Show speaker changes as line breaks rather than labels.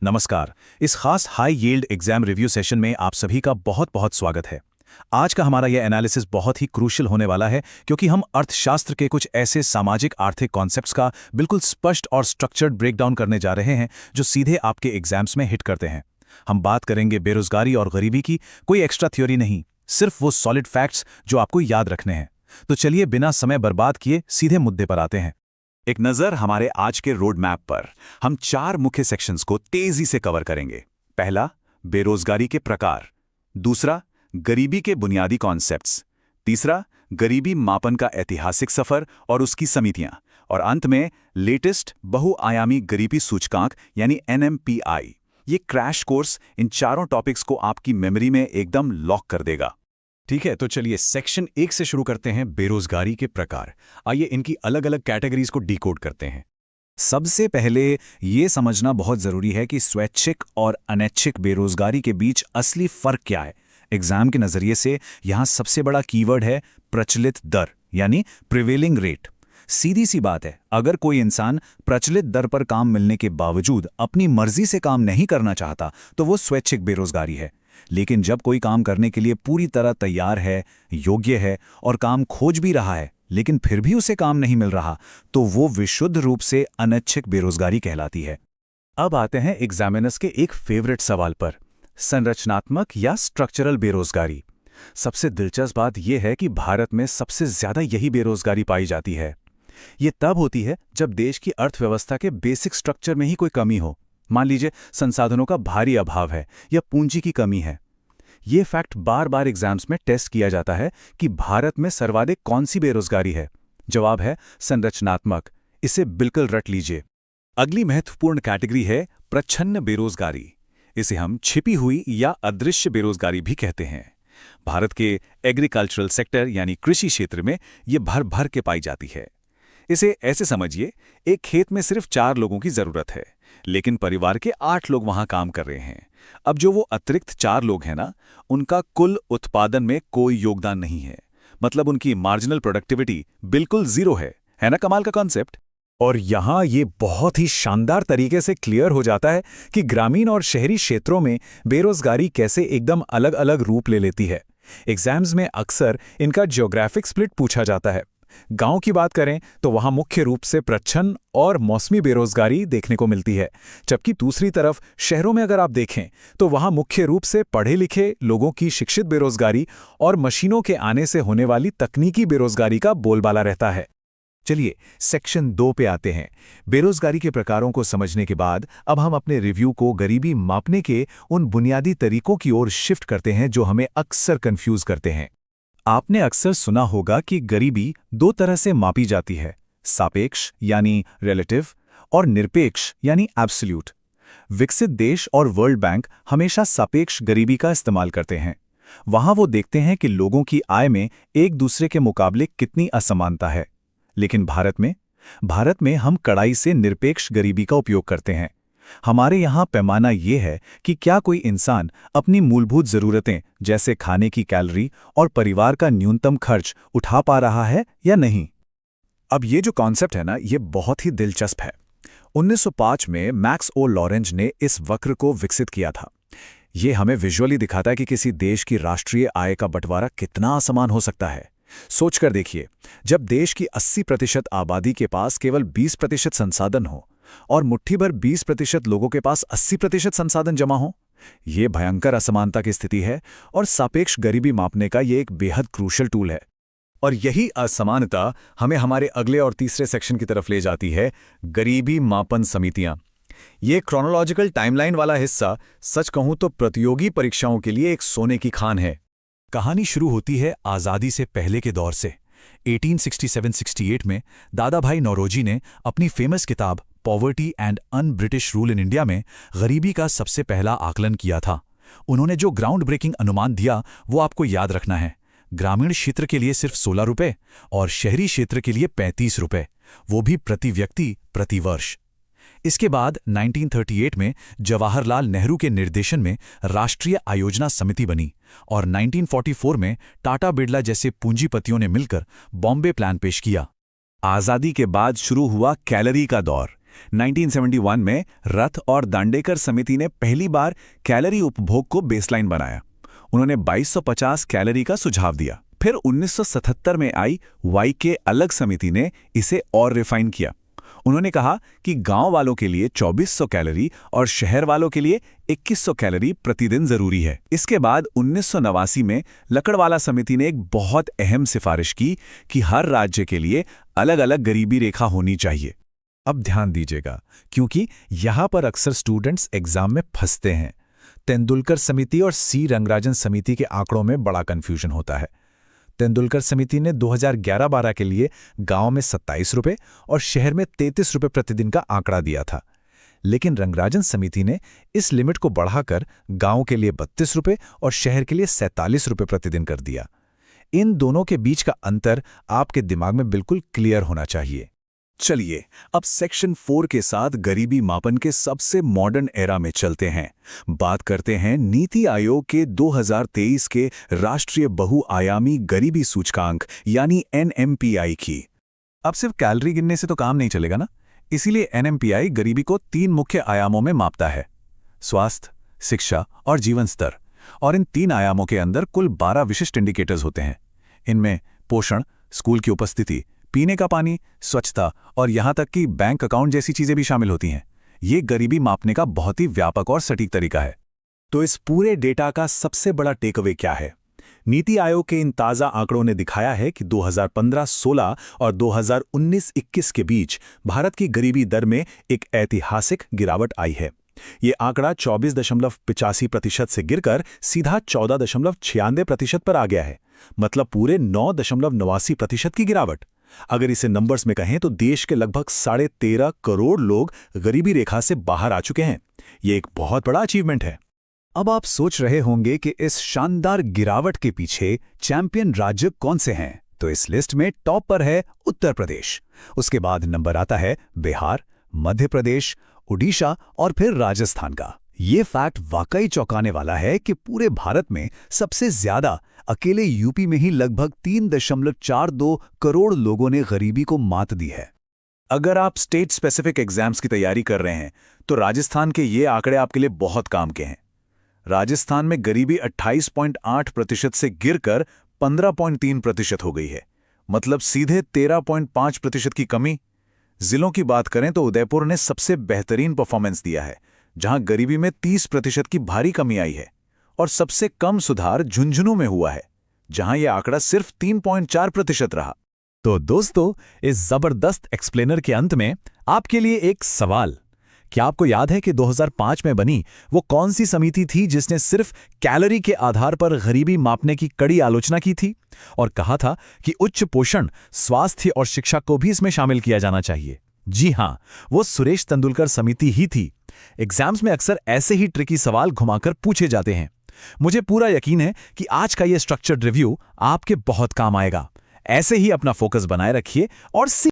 नमस्कार। इस खास high yield exam review session में आप सभी का बहुत बहुत स्वागत है। आज का हमारा यह एनालिसिस बहुत ही क्रूशियल होने वाला है क्योंकि हम अर्थशास्त्र के कुछ ऐसे सामाजिक आर्थिक कॉन्सेप्ट्स का बिल्कुल स्पष्ट और स्ट्रक्चर्ड ब्रेकडाउन करने जा रहे हैं जो सीधे आपके एग्जाम्स में हिट करते हैं। हम बात करेंगे बेरोजगारी और गरीबी की, कोई एक्स्ट्रा थ्योरी नहीं, सिर्फ वो सॉलिड फैक्ट्स जो आपको याद रखने हैं। तो चलिए बिना समय बर्बाद किए सीधे मुद्दे पर आते हैं। एक नज़र हमारे आज के रोड मैप पर। हम 4 मुख्य सेक्शंस को तेजी से कवर करेंगे। पहला, बेरोजगारी के प्रकार। दूसरा, गरीबी के बुनियादी कॉन्सेप्ट्स। तीसरा, गरीबी मापन का ऐतिहासिक सफर और उसकी समितियां। और अंत में लेटेस्ट बहुआयामी गरीबी सूचकांक यानी NMPI। ये क्रैश कोर्स इन चारों टॉपिक्स को आपकी मेमोरी में एकदम लॉक कर देगा। ठीक है, तो चलिए सेक्शन 1 से शुरू करते हैं, बेरोजगारी के प्रकार। आइए इनकी अलग अलग कैटेगरीज को डिकोड करते हैं। सबसे पहले ये समझना बहुत जरूरी है कि स्वैच्छिक और अनैच्छिक बेरोजगारी के बीच असली फर्क क्या है। एग्जाम के नजरिए से यहां सबसे बड़ा कीवर्ड है प्रचलित दर यानी प्रिवेलिंग रेट। सीधी सी बात है, अगर कोई इंसान प्रचलित दर पर काम मिलने के बावजूद अपनी मर्जी से काम नहीं करना चाहता तो वो स्वैच्छिक बेरोजगारी है। लेकिन जब कोई काम करने के लिए पूरी तरह तैयार है, योग्य है और काम खोज भी रहा है लेकिन फिर भी उसे काम नहीं मिल रहा, तो वो विशुद्ध रूप से अनैच्छिक बेरोजगारी कहलाती है। अब आते हैं एग्जामिनर्स के एक फेवरेट सवाल पर, संरचनात्मक या स्ट्रक्चरल बेरोजगारी। सबसे दिलचस्प बात यह है कि भारत में सबसे ज्यादा यही बेरोजगारी पाई जाती है। ये तब होती है जब देश की अर्थव्यवस्था के बेसिक स्ट्रक्चर में ही कोई कमी हो। मान लीजिए संसाधनों का भारी अभाव है या पूंजी की कमी है। ये फैक्ट बार बार एग्जाम्स में टेस्ट किया जाता है कि भारत में सर्वाधिक कौन सी बेरोजगारी है। जवाब है संरचनात्मक। इसे बिल्कुल रट लीजिए। अगली महत्वपूर्ण कैटेगरी है प्रच्छन्न बेरोजगारी। इसे हम छिपी हुई या अदृश्य बेरोजगारी भी कहते हैं। भारत के एग्रीकल्चरल सेक्टर यानी कृषि क्षेत्र में ये भर भर के पाई जाती है। इसे ऐसे समझिए, एक खेत में सिर्फ 4 लोगों की जरूरत है लेकिन परिवार के 8 लोग वहां काम कर रहे हैं। अब जो वो अतिरिक्त 4 लोग हैं ना, उनका कुल उत्पादन में कोई योगदान नहीं है। मतलब उनकी मार्जिनल प्रोडक्टिविटी बिल्कुल जीरो है ना? कमाल का कॉन्सेप्ट। और यहां ये बहुत ही शानदार तरीके से क्लियर हो जाता है कि ग्रामीण और शहरी क्षेत्रों में बेरोजगारी कैसे एकदम अलग अलग रूप ले लेती है। एग्जाम्स में अक्सर इनका ज्योग्राफिक स्प्लिट पूछा जाता है। गांव की बात करें तो वहां मुख्य रूप से प्रच्छन्न और मौसमी बेरोजगारी देखने को मिलती है, जबकि दूसरी तरफ शहरों में अगर आप देखें तो वहां मुख्य रूप से पढ़े लिखे लोगों की शिक्षित बेरोजगारी और मशीनों के आने से होने वाली तकनीकी बेरोजगारी का बोलबाला रहता है। चलिए सेक्शन 2 पे आते हैं। बेरोजगारी के प्रकारों को समझने के बाद अब हम अपने रिव्यू को गरीबी मापने के उन बुनियादी तरीकों की ओर शिफ्ट करते हैं जो हमें अक्सर कंफ्यूज करते हैं। आपने अक्सर सुना होगा कि गरीबी 2 तरह से मापी जाती है, सापेक्ष यानी रिलेटिव और निरपेक्ष यानी एब्सोल्यूट। विकसित देश और वर्ल्ड बैंक हमेशा सापेक्ष गरीबी का इस्तेमाल करते हैं। वहां वो देखते हैं कि लोगों की आय में एक दूसरे के मुकाबले कितनी असमानता है। लेकिन भारत में हम कड़ाई से निरपेक्ष गरीबी का उपयोग करते हैं। हमारे यहाँ पैमाना ये है कि क्या कोई इंसान अपनी मूलभूत ज़रूरतें जैसे खाने की कैलोरी और परिवार का न्यूनतम खर्च उठा पा रहा है या नहीं। अब ये जो कॉन्सेप्ट है ना, ये बहुत ही दिलचस्प है। 1905 में मैक्स ओ लॉरेंज ने इस वक्र को विकसित किया था। ये हमें विजुअली दिखाता है कि किसी देश की राष्ट्रीय आय का बंटवारा कितना असमान हो सकता है। सोचकर देखिए, जब देश की 80% आबादी के पास केवल 20% संसाधन हो और मुट्ठी भर 20% लोगों के पास 80% संसाधन जमा हो, यह भयंकर असमानता की स्थिति है और सापेक्ष गरीबी मापने का यह एक बेहद क्रूशल टूल है। और यही असमानता हमें हमारे अगले और तीसरे सेक्शन की तरफ ले जाती है, गरीबी मापन समितियां। ये क्रोनोलॉजिकल टाइमलाइन वाला हिस्सा सच कहूं तो प्रतियोगी परीक्षाओं के लिए एक सोने की खान है। कहानी शुरू होती है आज़ादी से पहले के दौर से। 1867-68 में दादा भाई नौरोजी ने अपनी फेमस किताब poverty and un British rule in India में गरीबी का सबसे पहला आकलन किया था। उन्होंने जो ग्राउंड ब्रेकिंग अनुमान दिया वो आपको याद रखना है। ग्रामीण क्षेत्र के लिए सिर्फ 16 रुपए और शहरी क्षेत्र के लिए 35 रुपए, वो भी प्रति व्यक्ति प्रति वर्ष। इसके बाद 1938 में जवाहरलाल नेहरू के निर्देशन में राष्ट्रीय आयोजना समिति बनी और 1944 में टाटा बिरला जैसे पूंजीपतियों ने मिलकर बॉम्बे प्लान पेश किया। आज़ादी के बाद शुरू हुआ कैलोरी का दौर। 1971 में रथ और दांडेकर समिति ने पहली बार कैलोरी उपभोग को बेसलाइन बनाया। उन्होंने 2250 कैलोरी का सुझाव दिया। फिर 1977 में आई वाईके अलग समिति ने इसे और रिफाइन किया। उन्होंने कहा कि गांव वालों के लिए 2400 कैलोरी और शहर वालों के लिए 2100 कैलोरी प्रतिदिन जरूरी है। इसके बाद 1989 में लकड़वाला समिति ने एक बहुत अहम सिफारिश की कि हर राज्य के लिए अलग अलग गरीबी रेखा होनी चाहिए। अब ध्यान दीजिएगा, क्योंकि यहाँ पर अक्सर स्टूडेंट्स एग्जाम में फंसते हैं। तेंदुलकर समिति और सी रंगराजन समिति के आंकड़ों में बड़ा कंफ्यूजन होता है। तेंदुलकर समिति ने 2011-12 के लिए गांव में 27 रुपये और शहर में 33 रुपये प्रतिदिन का आंकड़ा दिया था, लेकिन रंगराजन समिति ने इस लिमिट को बढ़ाकर गांव के लिए 32 रुपये और शहर के लिए 47 रुपये प्रतिदिन कर दिया। इन दोनों के बीच का अंतर आपके दिमाग में बिल्कुल क्लियर होना चाहिए। चलिए अब सेक्शन 4 के साथ गरीबी मापन के सबसे मॉडर्न एरा में चलते हैं। बात करते हैं नीति आयोग के 2023 के राष्ट्रीय बहुआयामी गरीबी सूचकांक यानी NMPI की। अब सिर्फ कैलोरी गिनने से तो काम नहीं चलेगा ना, इसीलिए NMPI गरीबी को 3 मुख्य आयामों में मापता है: स्वास्थ्य, शिक्षा और जीवन स्तर। और इन 3 आयामों के अंदर कुल 12 विशिष्ट इंडिकेटर्स होते हैं। इनमें पोषण, स्कूल की उपस्थिति, पीने का पानी, स्वच्छता और यहाँ तक कि बैंक अकाउंट जैसी चीजें भी शामिल होती हैं। ये गरीबी मापने का बहुत ही व्यापक और सटीक तरीका है। तो इस पूरे डेटा का सबसे बड़ा टेकअवे क्या है? नीति आयोग के इन ताज़ा आंकड़ों ने दिखाया है कि 2015-16 और 2019-21 के बीच भारत की गरीबी दर में एक ऐतिहासिक गिरावट आई है। ये आंकड़ा 24.85% से गिरकर सीधा 14.96% पर आ गया है, मतलब पूरे 9.89% की गिरावट। अगर इसे नंबर्स में कहें तो देश के लगभग 13.5 करोड़ लोग गरीबी रेखा से बाहर आ चुके हैं। ये एक बहुत बड़ा अचीवमेंट है। अब आप सोच रहे होंगे कि इस शानदार गिरावट के पीछे चैंपियन राज्य कौन से हैं? तो इस लिस्ट में टॉप पर है उत्तर प्रदेश। उसके बाद नंबर आता है बिहार, मध्य प्रदेश, उड़ीसा और फिर राजस्थान का। ये फैक्ट वाकई चौंकाने वाला है कि पूरे भारत में सबसे ज्यादा अकेले यूपी में ही लगभग 3.42 करोड़ लोगों ने गरीबी को मात दी है। अगर आप स्टेट स्पेसिफिक एग्जाम्स की तैयारी कर रहे हैं तो राजस्थान के ये आंकड़े आपके लिए बहुत काम के हैं। राजस्थान में गरीबी 28.8% से गिरकर 15.3% हो गई है, मतलब सीधे 13.5% की कमी। जिलों की बात करें तो उदयपुर ने सबसे बेहतरीन परफॉर्मेंस दिया है, जहां गरीबी में 30% की भारी कमी आई है, और सबसे कम सुधार झुंझुनू में हुआ है, जहां यह आंकड़ा सिर्फ 3.4% रहा। तो दोस्तों, इस जबरदस्त एक्सप्लेनर के अंत में आपके लिए एक सवाल। क्या आपको याद है कि 2005 में बनी वो कौन सी समिति थी जिसने सिर्फ कैलोरी के आधार पर गरीबी मापने की कड़ी आलोचना की थी और कहा था कि उच्च पोषण, स्वास्थ्य और शिक्षा को भी इसमें शामिल किया जाना चाहिए? जी हां, वो सुरेश तेंदुलकर समिति ही थी। एग्जाम्स में अक्सर ऐसे ही ट्रिकी सवाल घुमाकर पूछे जाते हैं। मुझे पूरा यकीन है कि आज का ये स्ट्रक्चर्ड रिव्यू आपके बहुत काम आएगा। ऐसे ही अपना फोकस बनाए रखिए और